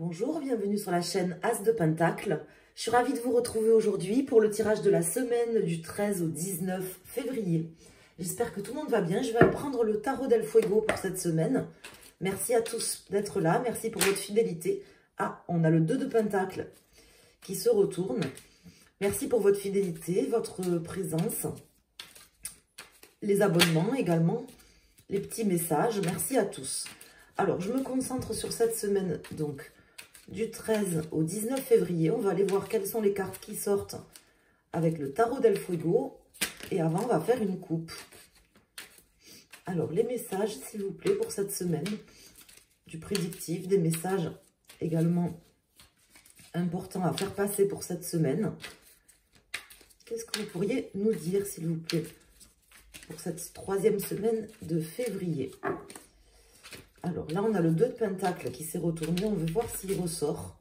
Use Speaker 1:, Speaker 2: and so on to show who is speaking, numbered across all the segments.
Speaker 1: Bonjour, bienvenue sur la chaîne As de Pentacle. Je suis ravie de vous retrouver aujourd'hui pour le tirage de la semaine du 13 au 19 février. J'espère que tout le monde va bien. Je vais prendre le tarot del Fuego pour cette semaine. Merci à tous d'être là. Merci pour votre fidélité. Ah, on a le 2 de Pentacle qui se retourne. Merci pour votre fidélité, votre présence, les abonnements également, les petits messages. Merci à tous. Alors, je me concentre sur cette semaine, donc, du 13 au 19 février. On va aller voir quelles sont les cartes qui sortent avec le tarot del Fuego. Et avant, on va faire une coupe. Alors, les messages, s'il vous plaît, pour cette semaine, du prédictif, des messages également importants à faire passer pour cette semaine. Qu'est-ce que vous pourriez nous dire, s'il vous plaît, pour cette troisième semaine de février? Alors là, on a le 2 de Pentacle qui s'est retourné. On veut voir s'il ressort.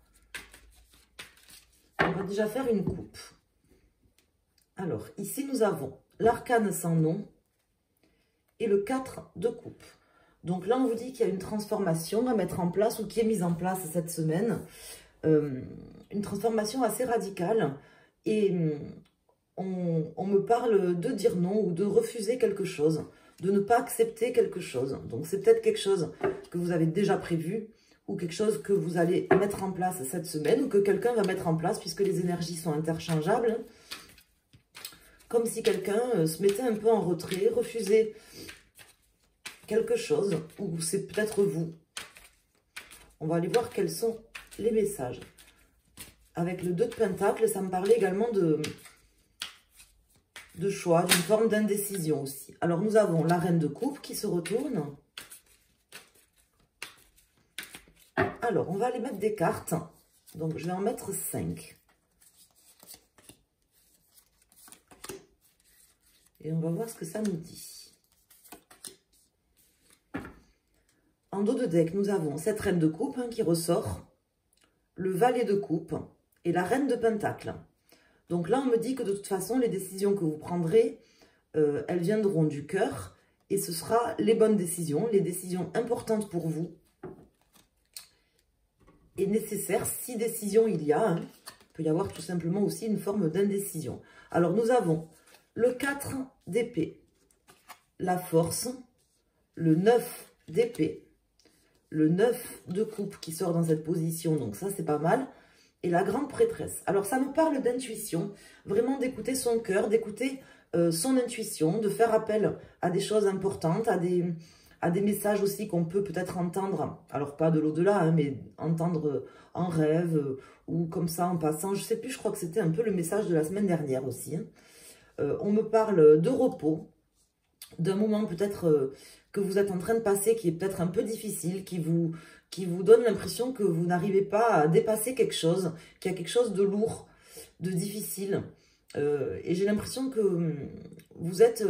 Speaker 1: On va déjà faire une coupe. Alors, ici, nous avons l'arcane sans nom et le 4 de coupe. Donc là, on vous dit qu'il y a une transformation à mettre en place ou qui est mise en place cette semaine. Une transformation assez radicale. Et on me parle de dire non ou de refuser quelque chose, de ne pas accepter quelque chose. Donc, c'est peut-être quelque chose que vous avez déjà prévu ou quelque chose que vous allez mettre en place cette semaine ou que quelqu'un va mettre en place puisque les énergies sont interchangeables. Comme si quelqu'un se mettait un peu en retrait, refusait quelque chose ou c'est peut-être vous. On va aller voir quels sont les messages. Avec le 2 de Pentacle, ça me parlait également de choix, d'une forme d'indécision aussi. Alors, nous avons la reine de coupe qui se retourne. Alors, on va aller mettre des cartes. Donc, je vais en mettre 5. Et on va voir ce que ça nous dit. En dos de deck, nous avons cette reine de coupe qui ressort, le valet de coupe et la reine de Pentacle. Donc là, on me dit que de toute façon, les décisions que vous prendrez, elles viendront du cœur. Et ce sera les bonnes décisions, les décisions importantes pour vous. Et nécessaires, si décision il y a. Il peut y avoir tout simplement aussi une forme d'indécision. Alors, nous avons le 4 d'épée, la force, le 9 d'épée, le 9 de coupe qui sort dans cette position. Donc ça, c'est pas mal. Et la grande prêtresse. Alors, ça me parle d'intuition, vraiment d'écouter son cœur, d'écouter son intuition, de faire appel à des choses importantes, à des messages aussi qu'on peut peut-être entendre, alors pas de l'au-delà, mais entendre en rêve ou comme ça en passant. Je sais plus, je crois que c'était un peu le message de la semaine dernière aussi. On me parle de repos, d'un moment peut-être que vous êtes en train de passer qui est peut-être un peu difficile, qui vous donne l'impression que vous n'arrivez pas à dépasser quelque chose, qu'il y a quelque chose de lourd, de difficile. Et j'ai l'impression que vous êtes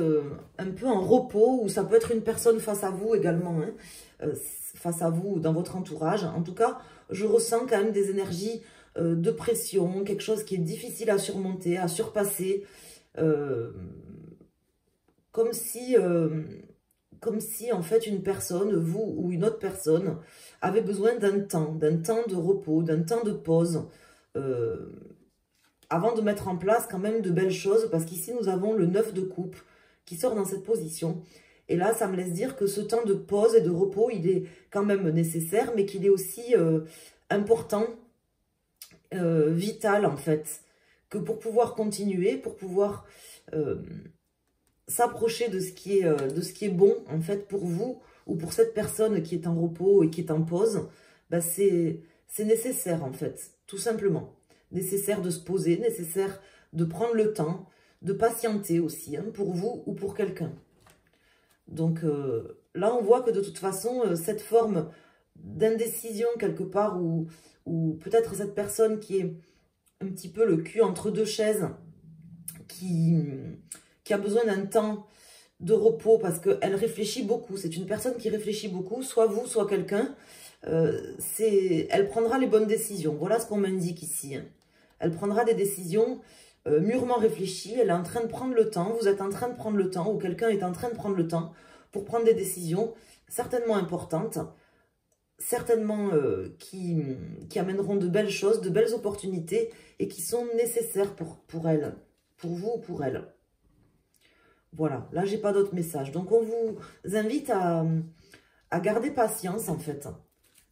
Speaker 1: un peu en repos, ou ça peut être une personne face à vous également, face à vous dans votre entourage. En tout cas, je ressens quand même des énergies de pression, quelque chose qui est difficile à surmonter, à surpasser, comme si en fait une personne, vous ou une autre personne, avait besoin d'un temps de repos, d'un temps de pause, avant de mettre en place quand même de belles choses, parce qu'ici nous avons le 9 de coupe qui sort dans cette position. Et là, ça me laisse dire que ce temps de pause et de repos, il est quand même nécessaire, mais qu'il est aussi important, vital en fait, que pour pouvoir continuer, pour pouvoir s'approcher de ce qui est bon en fait pour vous ou pour cette personne qui est en repos et qui est en pause, bah c'est nécessaire en fait, tout simplement. Nécessaire de se poser, nécessaire de prendre le temps, de patienter aussi pour vous ou pour quelqu'un. Donc là on voit que de toute façon cette forme d'indécision quelque part ou peut-être cette personne qui est un petit peu le cul entre deux chaises, qui a besoin d'un temps de repos parce qu'elle réfléchit beaucoup. C'est une personne qui réfléchit beaucoup, soit vous, soit quelqu'un. Elle prendra les bonnes décisions. Voilà ce qu'on m'indique ici. Elle prendra des décisions mûrement réfléchies. Elle est en train de prendre le temps. Vous êtes en train de prendre le temps ou quelqu'un est en train de prendre le temps pour prendre des décisions certainement importantes. certainement qui amèneront de belles choses, de belles opportunités et qui sont nécessaires pour elle, pour vous ou pour elle. Voilà, là, j'ai pas d'autres messages. Donc, on vous invite à garder patience, en fait.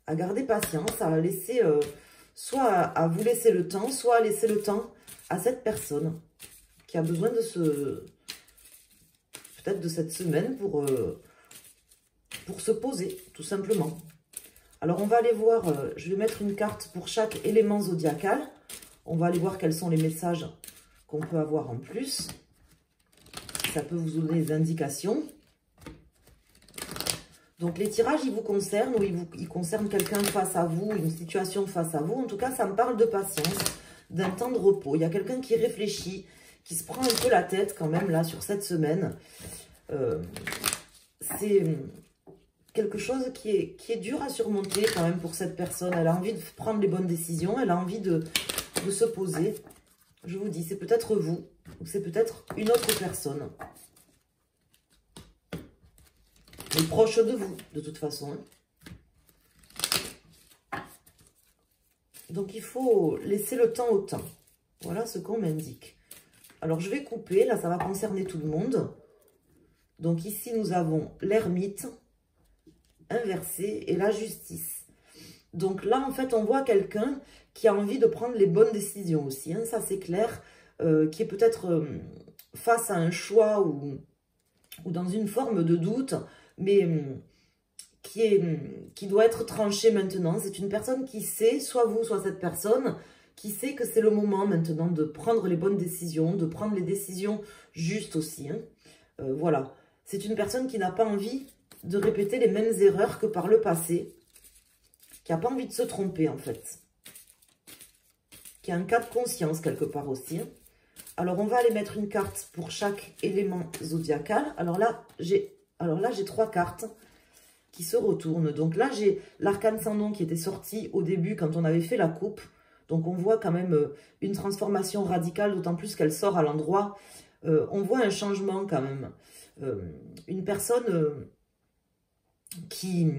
Speaker 1: À garder patience, à laisser, soit à vous laisser le temps, soit à laisser le temps à cette personne qui a besoin de peut-être de cette semaine pour se poser, tout simplement. Alors, on va aller voir, je vais mettre une carte pour chaque élément zodiacal. On va aller voir quels sont les messages qu'on peut avoir en plus. Ça peut vous donner des indications. Donc, les tirages, ils vous concernent ou ils concernent quelqu'un face à vous, une situation face à vous. En tout cas, ça me parle de patience, d'un temps de repos. Il y a quelqu'un qui réfléchit, qui se prend un peu la tête quand même, là, sur cette semaine. C'est quelque chose qui est dur à surmonter quand même pour cette personne. Elle a envie de prendre les bonnes décisions, elle a envie de se poser. Je vous dis, c'est peut-être vous, ou c'est peut-être une autre personne. Mais proche de vous, de toute façon. Donc, il faut laisser le temps au temps. Voilà ce qu'on m'indique. Alors, je vais couper. Là, ça va concerner tout le monde. Donc, ici, nous avons l'ermite inversé et la justice. Donc, là, en fait, on voit quelqu'un qui a envie de prendre les bonnes décisions aussi. Hein, ça, c'est clair. Qui est peut-être face à un choix ou dans une forme de doute, mais qui doit être tranché maintenant. C'est une personne qui sait, soit vous, soit cette personne, qui sait que c'est le moment maintenant de prendre les bonnes décisions, de prendre les décisions justes aussi. Hein. Voilà. C'est une personne qui n'a pas envie de répéter les mêmes erreurs que par le passé, qui n'a pas envie de se tromper en fait, qui a un cas de conscience quelque part aussi. Hein. Alors, on va aller mettre une carte pour chaque élément zodiacal. Alors là, j'ai 3 cartes qui se retournent. Donc là, j'ai l'arcane sans nom qui était sorti au début quand on avait fait la coupe. Donc, on voit quand même une transformation radicale, d'autant plus qu'elle sort à l'endroit. On voit un changement quand même. Une personne qui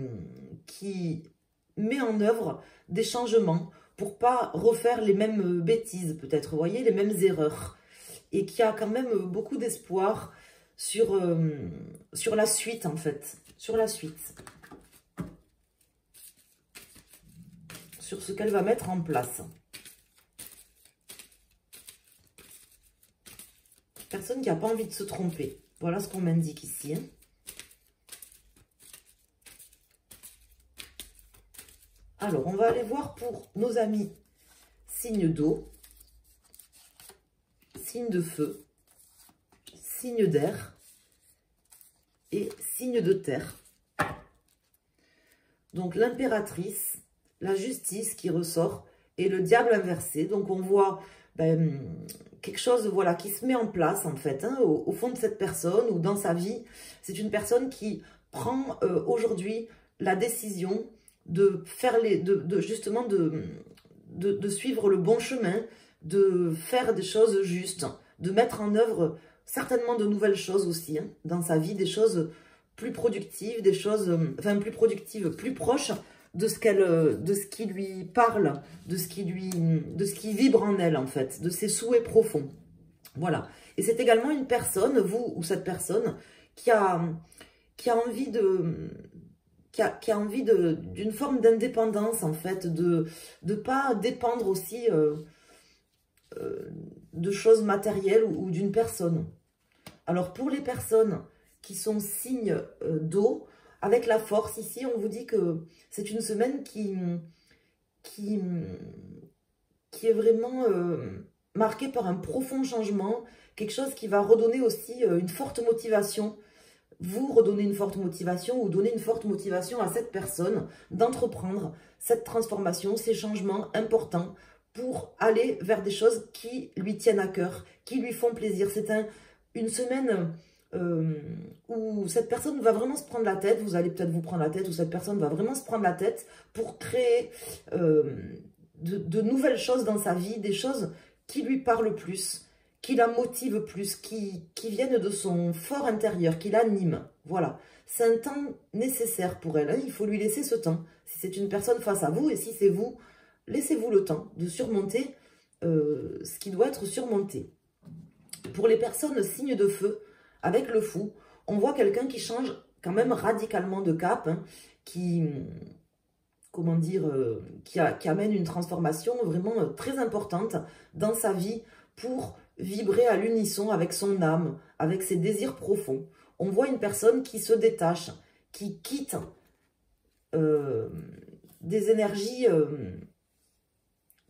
Speaker 1: met en œuvre des changements pour pas refaire les mêmes bêtises, peut-être, vous voyez, les mêmes erreurs. Et qui a quand même beaucoup d'espoir sur la suite, en fait. Sur la suite. Sur ce qu'elle va mettre en place. Personne qui n'a pas envie de se tromper. Voilà ce qu'on m'indique ici. Hein. Alors, on va aller voir pour nos amis signes d'eau, signe de feu, signe d'air et signe de terre. Donc l'impératrice, la justice qui ressort et le diable inversé. Donc on voit quelque chose voilà, qui se met en place en fait hein, au fond de cette personne ou dans sa vie. C'est une personne qui prend aujourd'hui la décision de faire justement de suivre le bon chemin, de faire des choses justes, de mettre en œuvre certainement de nouvelles choses aussi hein, dans sa vie, des choses plus productives, des choses, plus productives, plus proches de ce qui lui parle, de ce qui vibre en elle en fait, de ses souhaits profonds. Voilà. Et c'est également une personne, vous ou cette personne, qui a envie d'une forme d'indépendance en fait, de pas dépendre aussi de choses matérielles ou d'une personne. Alors pour les personnes qui sont signes d'eau, avec la force ici, on vous dit que c'est une semaine qui est vraiment marquée par un profond changement, quelque chose qui va redonner aussi une forte motivation, vous redonner une forte motivation ou donner une forte motivation à cette personne d'entreprendre cette transformation, ces changements importants pour aller vers des choses qui lui tiennent à cœur, qui lui font plaisir. C'est une semaine où cette personne va vraiment se prendre la tête, vous allez peut-être vous prendre la tête, ou cette personne va vraiment se prendre la tête pour créer de nouvelles choses dans sa vie, des choses qui lui parlent plus, qui la motivent plus, qui viennent de son fort intérieur, qui l'animent. Voilà, c'est un temps nécessaire pour elle, hein. Il faut lui laisser ce temps. si c'est une personne face à vous, et si c'est vous, laissez-vous le temps de surmonter ce qui doit être surmonté. Pour les personnes signes de feu, avec le fou, on voit quelqu'un qui change quand même radicalement de cap, hein, qui, comment dire, qui amène une transformation vraiment très importante dans sa vie pour vibrer à l'unisson avec son âme, avec ses désirs profonds. On voit une personne qui se détache, qui quitte des énergies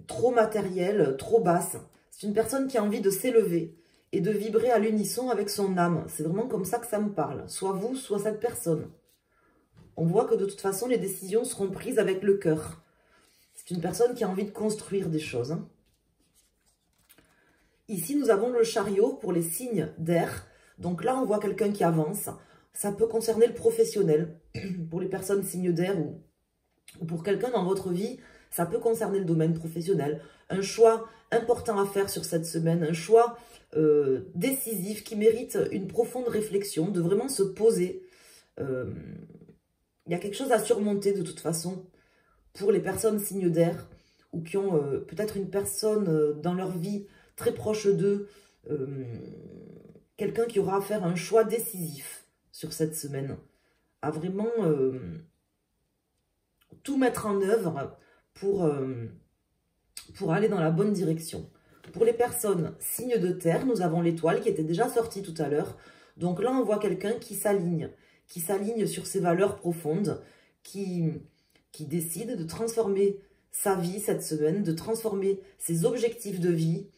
Speaker 1: trop matérielles, trop basses. C'est une personne qui a envie de s'élever et de vibrer à l'unisson avec son âme. C'est vraiment comme ça que ça me parle. Soit vous, soit cette personne. On voit que de toute façon, les décisions seront prises avec le cœur. C'est une personne qui a envie de construire des choses. Hein. Ici, nous avons le chariot pour les signes d'air. Donc là, on voit quelqu'un qui avance. Ça peut concerner le professionnel. Pour les personnes signes d'air ou pour quelqu'un dans votre vie, ça peut concerner le domaine professionnel. Un choix important à faire sur cette semaine. Un choix décisif qui mérite une profonde réflexion, de vraiment se poser. Il y a quelque chose à surmonter de toute façon pour les personnes signes d'air ou qui ont peut-être une personne dans leur vie très proche d'eux, quelqu'un qui aura à faire un choix décisif sur cette semaine, à vraiment tout mettre en œuvre pour aller dans la bonne direction. Pour les personnes signes de terre, nous avons l'étoile qui était déjà sortie tout à l'heure. Donc là, on voit quelqu'un qui s'aligne sur ses valeurs profondes, qui décide de transformer sa vie cette semaine, de transformer ses objectifs de vie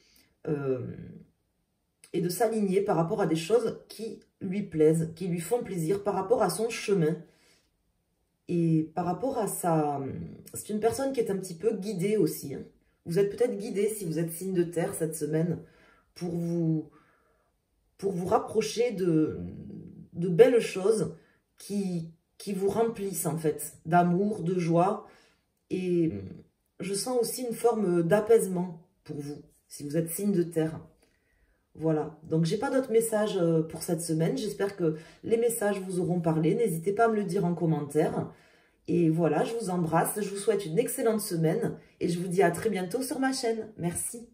Speaker 1: et de s'aligner par rapport à des choses qui lui plaisent, qui lui font plaisir, par rapport à son chemin et par rapport à sa... C'est une personne qui est un petit peu guidée aussi. Hein. Vous êtes peut-être guidé si vous êtes signe de terre cette semaine pour vous rapprocher de belles choses qui vous remplissent en fait d'amour, de joie. Et je sens aussi une forme d'apaisement pour vous, si vous êtes signe de terre. Voilà, donc j'ai pas d'autres messages pour cette semaine. J'espère que les messages vous auront parlé. N'hésitez pas à me le dire en commentaire. Et voilà, je vous embrasse, je vous souhaite une excellente semaine et je vous dis à très bientôt sur ma chaîne. Merci.